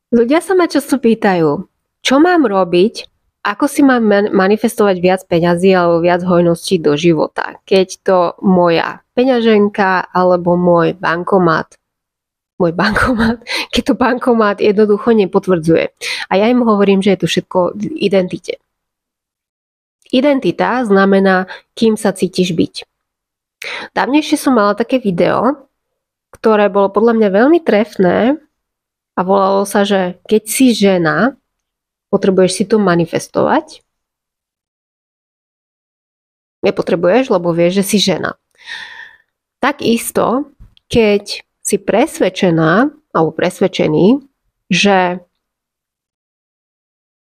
Ľudia sa ma často pýtajú, čo mám robiť, ako si mám manifestovať viac peňazí alebo viac hojností do života, keď to moja peňaženka alebo môj bankomat, keď to bankomat jednoducho nepotvrdzuje. A ja im hovorím, že je to všetko v identite. Identita znamená, kým sa cítiš byť. Dávnejšie som mala také video, ktoré bolo podľa mňa veľmi trefné a volalo sa, že keď si žena, potrebuješ si to manifestovať. Nepotrebuješ, lebo vieš, že si žena. Takisto, keď si presvedčená alebo presvedčený, že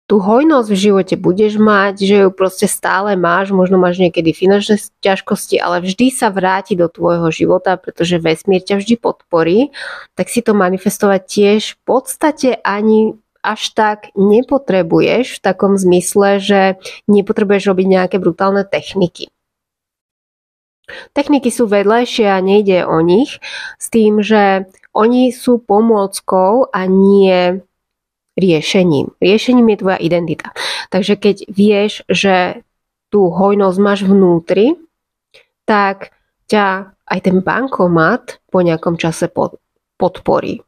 tú hojnosť v živote budeš mať, že ju proste stále máš, možno máš niekedy finančné ťažkosti, ale vždy sa vráti do tvojho života, pretože vesmír ťa vždy podporí, tak si to manifestovať tiež v podstate ani až tak nepotrebuješ v takom zmysle, že nepotrebuješ robiť nejaké brutálne techniky. Techniky sú vedľajšie a nejde o nich, s tým, že oni sú pomôckou a nie riešením. Riešením je tvoja identita. Takže keď vieš, že tú hojnosť máš vnútri, tak ťa aj ten bankomat po nejakom čase podporí.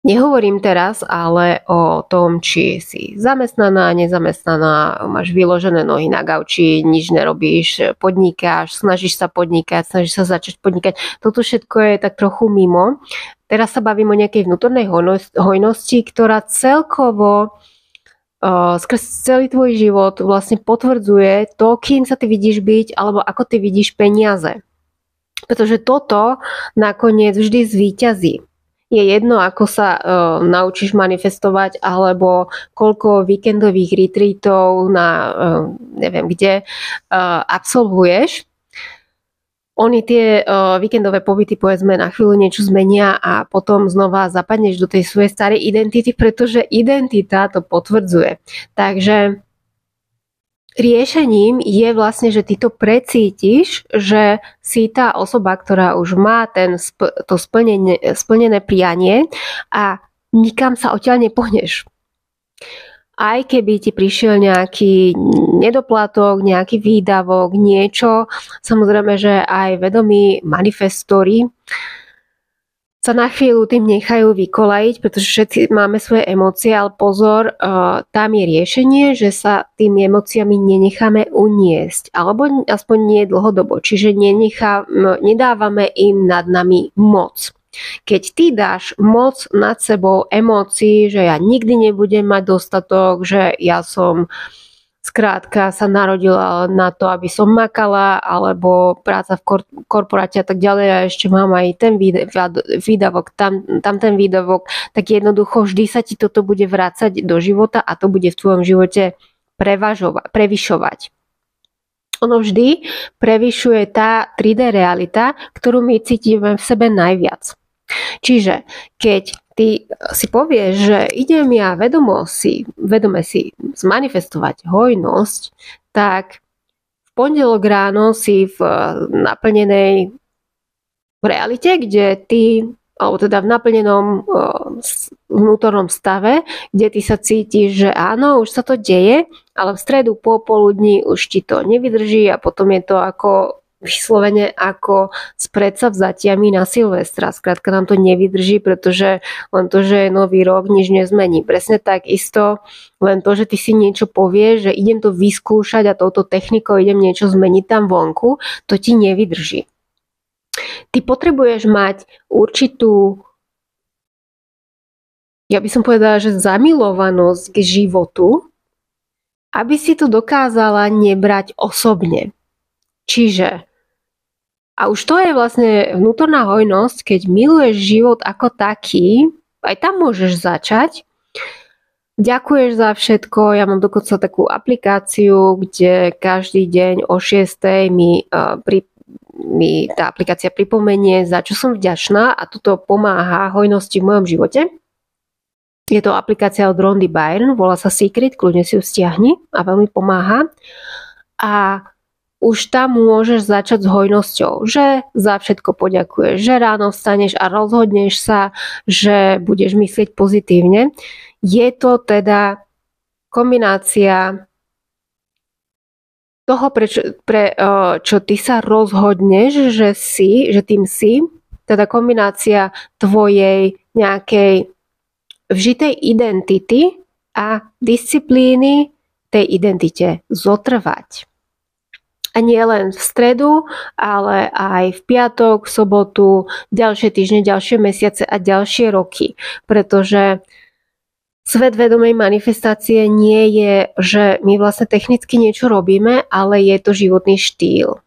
Nehovorím teraz ale o tom, či si zamestnaná, nezamestnaná, máš vyložené nohy na gauči, nič nerobíš, podnikáš, snažíš sa podnikať, snažíš sa začať podnikať. Toto všetko je tak trochu mimo. Teraz sa bavím o nejakej vnútornej hojnosti, ktorá celkovo skrz celý tvoj život vlastne potvrdzuje to, kým sa ty vidíš byť, alebo ako ty vidíš peniaze. Pretože toto nakoniec vždy zvíťazí. Je jedno, ako sa naučíš manifestovať, alebo koľko víkendových retreatov na neviem kde absolvuješ. Oni tie víkendové pobyty, povedzme, na chvíľu niečo zmenia a potom znova zapadneš do tej svojej starej identity, pretože identita to potvrdzuje. Takže riešením je vlastne, že ty to precítiš, že si tá osoba, ktorá už má to splnené prianie a nikam sa odtiaľ nepohneš. Aj keby ti prišiel nejaký nedoplatok, nejaký výdavok, niečo, samozrejme, že aj vedomí manifestori sa na chvíľu tým nechajú vykolajiť, pretože všetci máme svoje emócie, ale pozor, tam je riešenie, že sa tými emóciami nenecháme uniesť, alebo aspoň nie dlhodobo, čiže nedávame im nad nami moc. Keď ty dáš moc nad sebou emócií, že ja nikdy nebudem mať dostatok, že ja som skrátka sa narodila na to, aby som makala, alebo práca v korporáte a tak ďalej a ešte mám aj ten výdavok, tam ten výdavok, tak jednoducho vždy sa ti toto bude vrácať do života a to bude v tvojom živote prevyšovať. Ono vždy prevyšuje tá 3D realita, ktorú my cítime v sebe najviac. Čiže keď ty si povieš, že idem ja vedome si zmanifestovať hojnosť, tak v pondelok ráno si v naplnenej realite, kde ty, alebo teda v naplnenom vnútornom stave, kde ty sa cítiš, že áno, už sa to deje, ale v stredu popoludní už ti to nevydrží a potom je to ako vyslovene ako s predsavzatiami na Silvestra. Skrátka nám to nevydrží, pretože len to, že je nový rok, nič nezmení. Presne tak isto, len to, že ty si niečo povieš, že idem to vyskúšať a touto technikou idem niečo zmeniť tam vonku, to ti nevydrží. Ty potrebuješ mať určitú, ja by som povedala, že zamilovanosť k životu, aby si to dokázala nebrať osobne. Čiže a už to je vlastne vnútorná hojnosť, keď miluješ život ako taký, aj tam môžeš začať. Ďakuješ za všetko, ja mám dokonca takú aplikáciu, kde každý deň o 6:00 mi tá aplikácia pripomenie, za čo som vďačná a toto pomáha hojnosti v mojom živote. Je to aplikácia od Rhondy Byrne, volá sa Secret, kľudne si ju stiahni a veľmi pomáha. A už tam môžeš začať s hojnosťou, že za všetko poďakuješ, že ráno vstaneš a rozhodneš sa, že budeš myslieť pozitívne. Je to teda kombinácia toho, čo ty sa rozhodneš, že tým si, teda kombinácia tvojej nejakej vžitej identity a disciplíny tej identite zotrvať. A nie len v stredu, ale aj v piatok, v sobotu, ďalšie týždne, ďalšie mesiace a ďalšie roky. Pretože svet vedomej manifestácie nie je, že my vlastne technicky niečo robíme, ale je to životný štýl.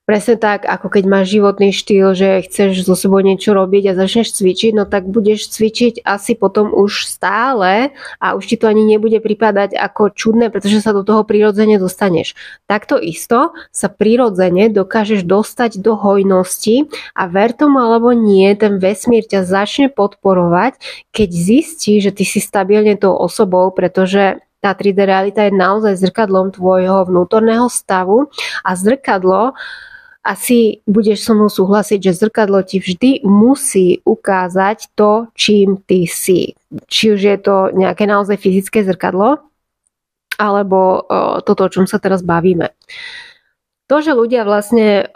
Presne tak, ako keď máš životný štýl, že chceš so sebou niečo robiť a začneš cvičiť, no tak budeš cvičiť asi potom už stále a už ti to ani nebude pripadať ako čudné, pretože sa do toho prirodzene dostaneš. Takto isto sa prirodzene dokážeš dostať do hojnosti a ver tomu alebo nie, ten vesmír ťa začne podporovať, keď zistí, že ty si stabilne tou osobou, pretože tá 3D realita je naozaj zrkadlom tvojho vnútorného stavu a zrkadlo, asi budeš so mnou súhlasiť, že zrkadlo ti vždy musí ukázať to, čím ty si. Či už je to nejaké naozaj fyzické zrkadlo, alebo toto, o čom sa teraz bavíme. To, že ľudia vlastne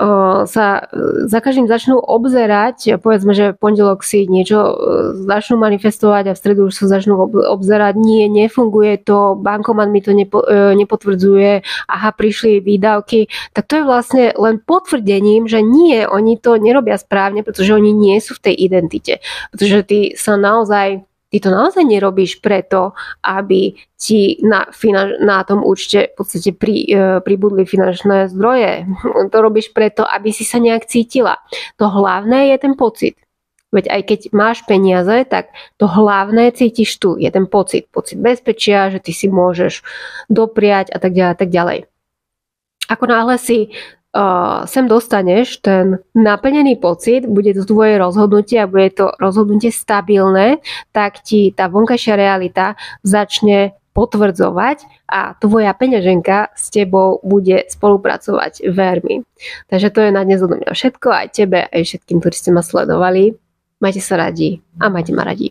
sa za každým začnú obzerať, povedzme, že v pondelok si niečo začnú manifestovať a v stredu už sa začnú obzerať, nefunguje to, bankomat mi to nepotvrdzuje, aha, prišli výdavky, tak to je vlastne len potvrdením, že nie, oni to nerobia správne, pretože oni nie sú v tej identite. Pretože ty to naozaj nerobíš preto, aby ti na tom účte v podstate pribudli finančné zdroje. To robíš preto, aby si sa nejak cítila. To hlavné je ten pocit. Veď aj keď máš peniaze, tak to hlavné cítiš tu. Je ten pocit. Pocit bezpečia, že ty si môžeš dopriať a tak ďalej, tak ďalej. Ako náhle si sem dostaneš ten naplnený pocit, bude to tvoje rozhodnutie a bude to rozhodnutie stabilné, tak ti tá vonkajšia realita začne potvrdzovať a tvoja peňaženka s tebou bude spolupracovať, ver mi. Takže to je na dnes odo mňa všetko, aj tebe, aj všetkým, ktorí ste ma sledovali. Majte sa radi a majte ma radi.